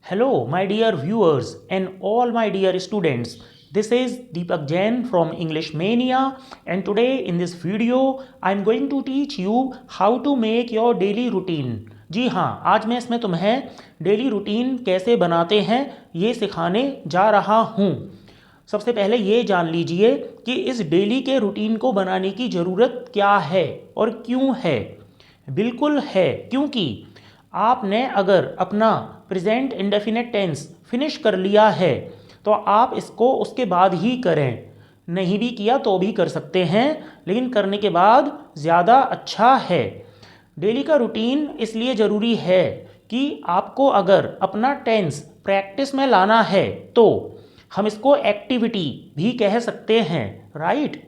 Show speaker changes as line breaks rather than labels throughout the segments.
Hello, my dear viewers and all my dear students. This is Deepak Jain from English Mania, and today in this video I am going to teach you how to make your daily routine. जी हाँ, आज मैं इसमें तुम्हें daily routine कैसे बनाते हैं ये सिखाने जा रहा हूँ। सबसे पहले ये जान लीजिए कि इस डेली के रूटीन को बनाने की ज़रूरत क्या है और क्यों है। बिल्कुल है, क्योंकि आपने अगर अपना प्रेजेंट इंडेफिनिट टेंस फिनिश कर लिया है तो आप इसको उसके बाद ही करें। नहीं भी किया तो भी कर सकते हैं, लेकिन करने के बाद ज़्यादा अच्छा है। डेली का रूटीन इसलिए ज़रूरी है कि आपको अगर अपना टेंस प्रैक्टिस में लाना है तो हम इसको एक्टिविटी भी कह सकते हैं, राइट।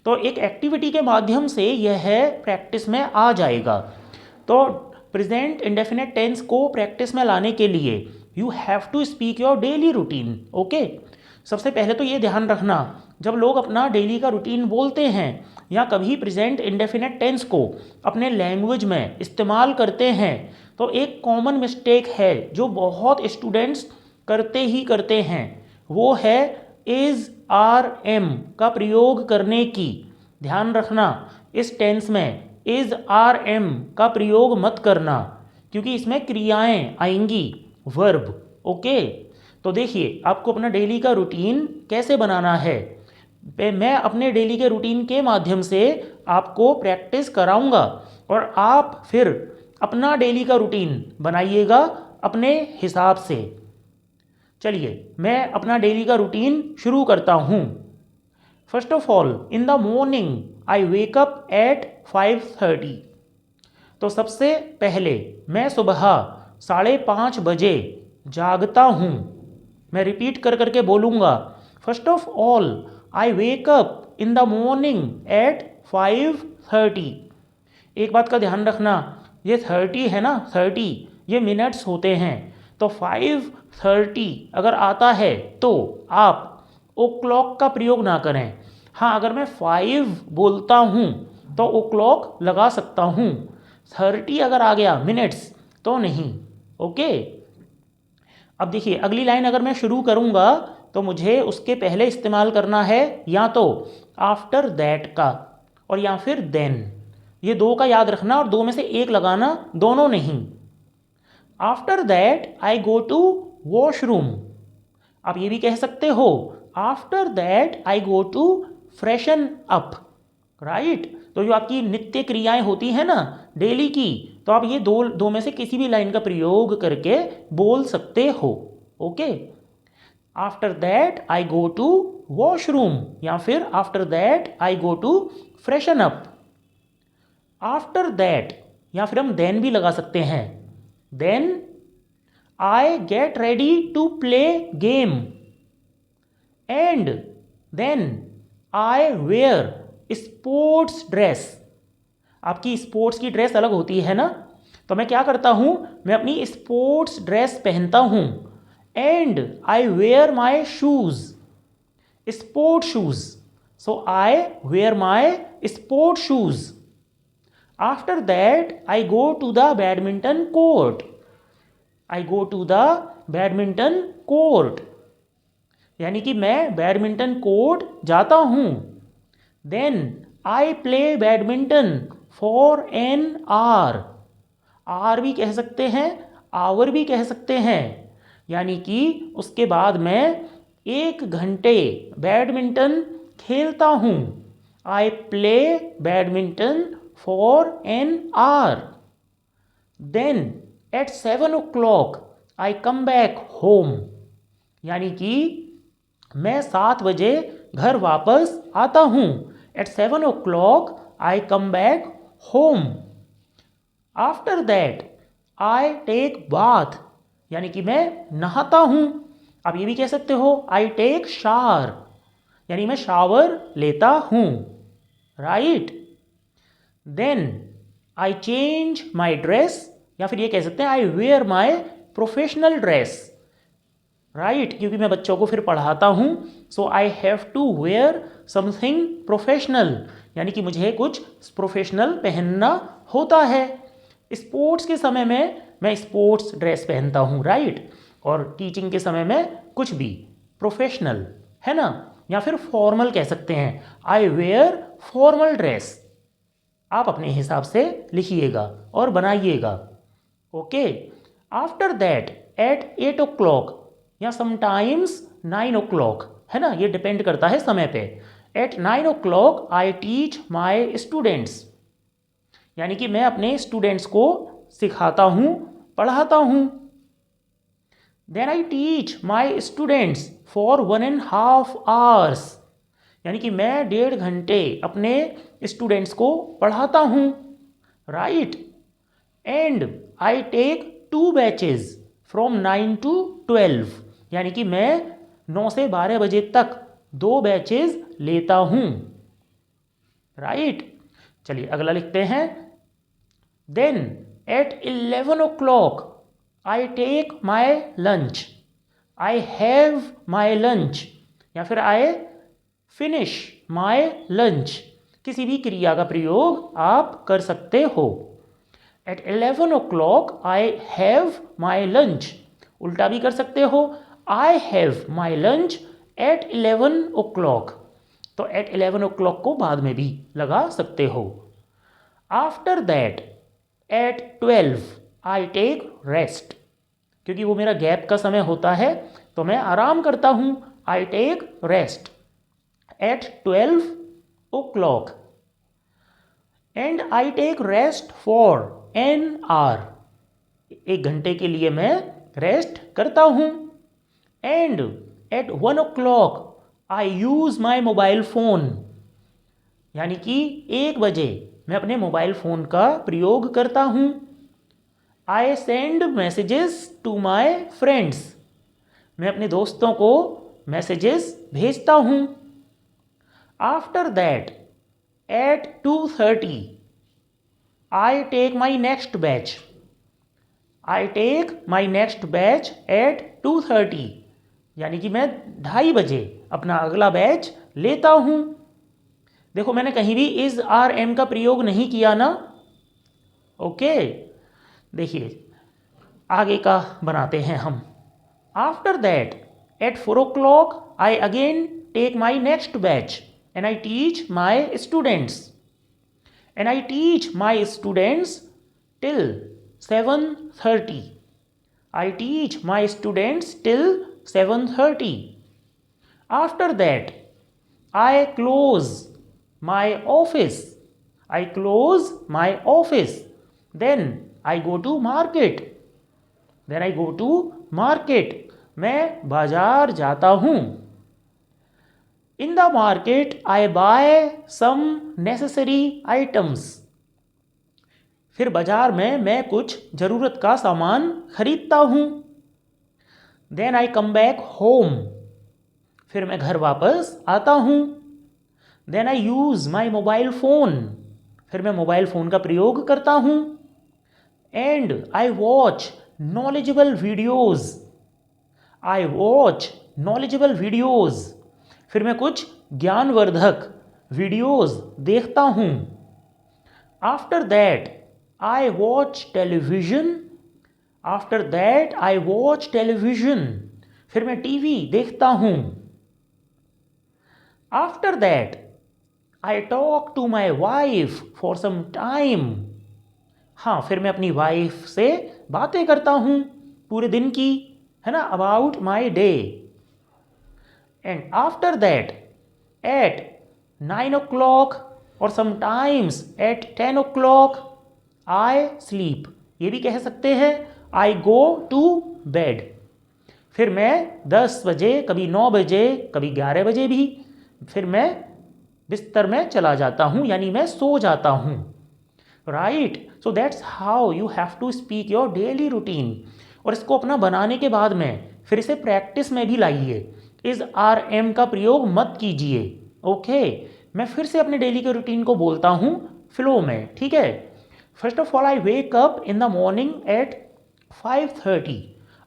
तो एक एक्टिविटी के माध्यम से यह प्रैक्टिस में आ जाएगा। तो प्रेजेंट इंडेफिनिट टेंस को प्रैक्टिस में लाने के लिए you have to speak your daily routine, okay. सबसे पहले तो ये ध्यान रखना, जब लोग अपना डेली का रूटीन बोलते हैं या कभी प्रेजेंट इंडेफिनिट टेंस को अपने लैंग्वेज में इस्तेमाल करते हैं तो एक कॉमन मिस्टेक है जो बहुत स्टूडेंट्स करते ही करते हैं, वो है इज़ आर एम का प्रयोग करने की। ध्यान रखना, इस टेंस में इज़ आर एम का प्रयोग मत करना, क्योंकि इसमें क्रियाएं आएंगी, वर्ब, ओके। तो देखिए आपको अपना डेली का रूटीन कैसे बनाना है, मैं अपने डेली के रूटीन के माध्यम से आपको प्रैक्टिस कराऊंगा और आप फिर अपना डेली का रूटीन बनाइएगा अपने हिसाब से। चलिए मैं अपना डेली का रूटीन शुरू करता हूँ। First of all, in the morning I wake up at 5:30। तो सबसे पहले मैं सुबह 5:30 बजे जागता हूँ। मैं रिपीट कर करके बोलूँगा। First of all I wake up in the morning at 5:30। एक बात का ध्यान रखना, ये 30 है ना, 30 ये मिनट्स होते हैं। तो 5:30 अगर आता है तो आप ओ क्लॉक का प्रयोग ना करें। हाँ, अगर मैं 5 बोलता हूँ तो ओ क्लॉक लगा सकता हूँ। 30 अगर आ गया मिनट्स तो नहीं, ओके। अब देखिए अगली लाइन अगर मैं शुरू करूँगा तो मुझे उसके पहले इस्तेमाल करना है या तो आफ्टर दैट का और या फिर देन। ये दो का याद रखना और दो में से एक लगाना, दोनों नहीं। After that I go to washroom. आप ये भी कह सकते हो after that I go to freshen up, right. तो जो आपकी नित्य क्रियाएं होती हैं ना डेली की, तो आप ये दो में से किसी भी लाइन का प्रयोग करके बोल सकते हो, okay. After that I go to washroom या फिर after that I go to freshen up. After that या फिर हम देन भी लगा सकते हैं। Then I get ready to play game and then I wear sports dress. आपकी स्पोर्ट्स की ड्रेस अलग होती है ना, तो मैं क्या करता हूँ, मैं अपनी स्पोर्ट्स ड्रेस पहनता हूँ। And I wear my shoes, sport shoes. So I wear my sport shoes. After that I go to the badminton court. I go to the badminton court, यानी कि मैं बैडमिंटन कोर्ट जाता हूँ। Then I play badminton for an hour. Hour भी कह सकते हैं, our भी कह सकते हैं, यानी कि उसके बाद मैं 1 घंटे बैडमिंटन खेलता हूँ। I play badminton for an hour. Then at 7 o'clock I come back home, यानी कि मैं 7 बजे घर वापस आता हूँ। At 7 o'clock I come back home. After that I take bath, यानी कि मैं नहाता हूँ। आप ये भी कह सकते हो आई टेक शावर, यानी मैं शावर लेता हूँ, right. Then I change my dress, या फिर ये कह सकते हैं I wear my professional dress, right, क्योंकि मैं बच्चों को फिर पढ़ाता हूँ। So I have to wear something professional, यानी कि मुझे कुछ प्रोफेशनल पहनना होता है। स्पोर्ट्स के समय में मैं स्पोर्ट्स ड्रेस पहनता हूँ, राइट। और टीचिंग के समय में कुछ भी, प्रोफेशनल, है ना, या फिर फॉर्मल कह सकते हैं, आई वेयर फॉर्मल ड्रेस। आप अपने हिसाब से लिखिएगा और बनाइएगा। Okay. After that eight 8 o'clock या समटाइम्स 9 o'clock, है ना, ये डिपेंड करता है समय पे। At 9 o'clock I teach my students, यानी कि मैं अपने स्टूडेंट्स को सिखाता हूँ, पढ़ाता हूँ। Then I teach my students for 1.5 hours, यानी कि मैं 1.5 घंटे अपने स्टूडेंट्स को पढ़ाता हूँ, right. And I take 2 batches from 9 to 12, यानी कि मैं 9 से 12 बजे तक 2 बैचेज लेता हूँ, राइट। चलिए अगला लिखते हैं। Then at 11 o'clock I take my lunch, I have my lunch, या फिर आई फिनिश माई लंच। किसी भी क्रिया का प्रयोग आप कर सकते हो। At 11 o'clock I have my lunch, उल्टा भी कर सकते हो, I have my lunch at 11 o'clock, तो एट 11 o'clock को बाद में भी लगा सकते हो। After that at 12 I take rest, क्योंकि वो मेरा गैप का समय होता है तो मैं आराम करता हूँ, I take rest at 12 o'clock। And I take rest for an hour, 1 घंटे के लिए मैं रेस्ट करता हूँ। And at 1 o'clock I use my mobile phone, यानी कि 1 बजे मैं अपने मोबाइल फ़ोन का प्रयोग करता हूँ। I send messages to my friends, मैं अपने दोस्तों को मैसेजेस भेजता हूँ। After that at 2:30 I take my next batch, I take my next batch at 2:30, यानी कि मैं 2:30 बजे अपना अगला बैच लेता हूँ। देखो मैंने कहीं भी इज आर एम का प्रयोग नहीं किया ना। ओके, देखिए आगे का बनाते हैं हम। After that at 4 o'clock I again take my next batch and I teach my students, and I teach my students till 7:30, I teach my students till 7:30। After that I close my office, I close my office, then I go to market, then I go to market, मैं बाजार जाता हूँ। In the market I buy some necessary items, फिर बाजार में मैं कुछ ज़रूरत का सामान खरीदता हूँ। Then I come back home, फिर मैं घर वापस आता हूँ। Then I use my mobile phone, फिर मैं मोबाइल फ़ोन का प्रयोग करता हूँ। And I watch knowledgeable videos, I watch knowledgeable videos, फिर मैं कुछ ज्ञानवर्धक वीडियोज़ देखता हूँ। After that I watch television, after that I watch television, फिर मैं टीवी देखता हूँ। After that I talk to my wife for some time, हाँ फिर मैं अपनी वाइफ से बातें करता हूँ पूरे दिन की, है ना, about my day. And after that eight 9 o'clock और sometimes eight 10 o'clock I sleep, ये भी कह सकते हैं आई गो टू बेड, फिर मैं 10 बजे, कभी 9 बजे, कभी 11 बजे भी, फिर मैं बिस्तर में चला जाता हूँ, यानी मैं सो जाता हूँ, right. So that's how you have to speak your daily routine. और इसको अपना बनाने के बाद में फिर इसे प्रैक्टिस में भी लाइए, इज आर एम का प्रयोग मत कीजिए। ओके, मैं फिर से अपने डेली के रूटीन को बोलता हूँ फ्लो में, ठीक है। First of all I wake up in the morning at 5:30,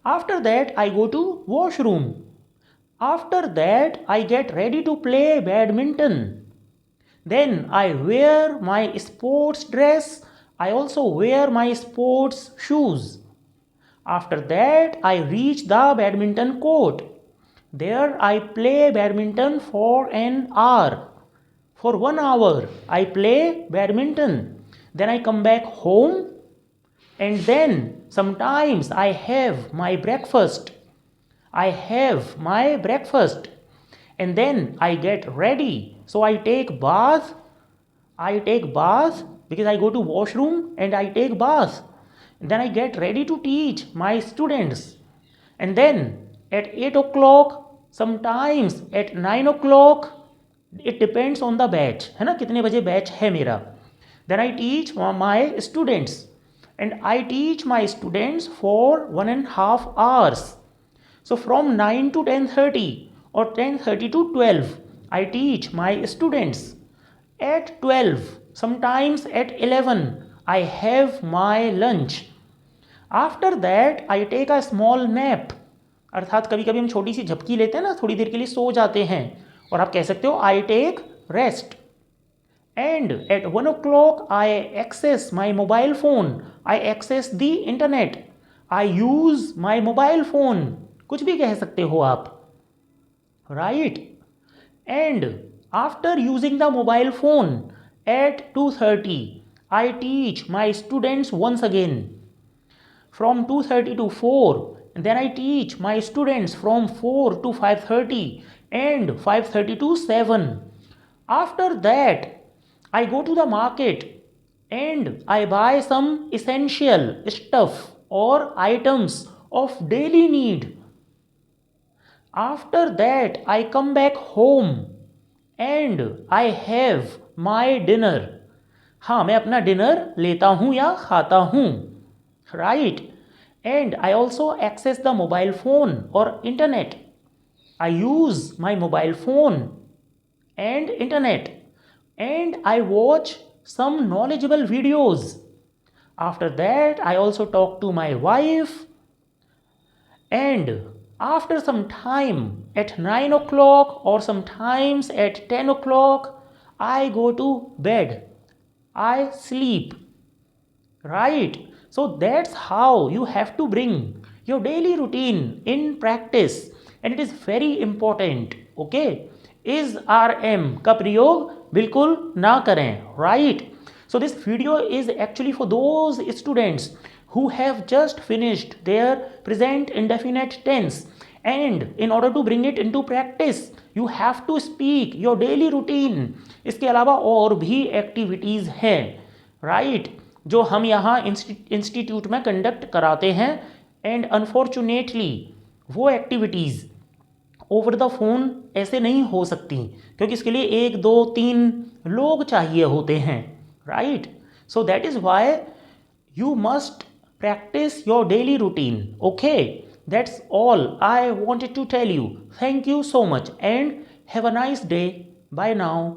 after that I go to washroom, after that I get ready to play badminton, then I wear my sports dress, I also wear my sports shoes, After that, I reach the badminton court. There I play badminton for an hour. For 1 hour, I play badminton. Then I come back home, and then sometimes I have my breakfast. And then I get ready. So I take bath. Because I go to washroom and I take bath. And then I get ready to teach my students. And then at 8 o'clock, sometimes at 9 o'clock, it depends on the batch, है ना, कितने बजे batch है मेरा. Then I teach my students, and I teach my students for 1.5 hours. So from 9 to 10:30 or 10:30 to 12, I teach my students. At 12, sometimes at 11, I have my lunch. After that, I take a small nap. अर्थात कभी कभी हम छोटी सी झपकी लेते हैं ना, थोड़ी देर के लिए सो जाते हैं, और आप कह सकते हो I take rest. And at 1 o'clock, I access my mobile phone. I access the internet. I use my mobile phone. कुछ भी कह सकते हो आप. Right? And after using the mobile phone at 2:30, I teach my students once again. From 2:30 to 4. And then I teach my students from 4 to 5:30 and 5:30 to 7. After that, I go to the market and I buy some essential stuff or items of daily need. After that, I come back home and I have my dinner. हाँ, मैं अपना dinner लेता हूँ या खाता हूँ. Right? And I also access the mobile phone or internet. I use my mobile phone and internet, and I watch some knowledgeable videos. After that, I also talk to my wife, and after some time at 9 o'clock or sometimes at 10 o'clock, I go to bed. I sleep. Right? So that's how you have to bring your daily routine in practice, and it is very important. Okay? Is RM का प्रयोग बिल्कुल ना करें. Right? So this video is actually for those students who have just finished their present indefinite tense, and in order to bring it into practice, you have to speak your daily routine. इसके अलावा और भी activities हैं. Right? जो हम यहाँ institute में conduct कराते हैं, एंड अनफॉर्चुनेटली वो एक्टिविटीज़ ओवर द फोन ऐसे नहीं हो सकती, क्योंकि इसके लिए 1 2 3 लोग चाहिए होते हैं. Right? So that is why you must practice your daily routine. Okay, that's all I wanted to tell you. Thank you so much and have a nice day. Bye now.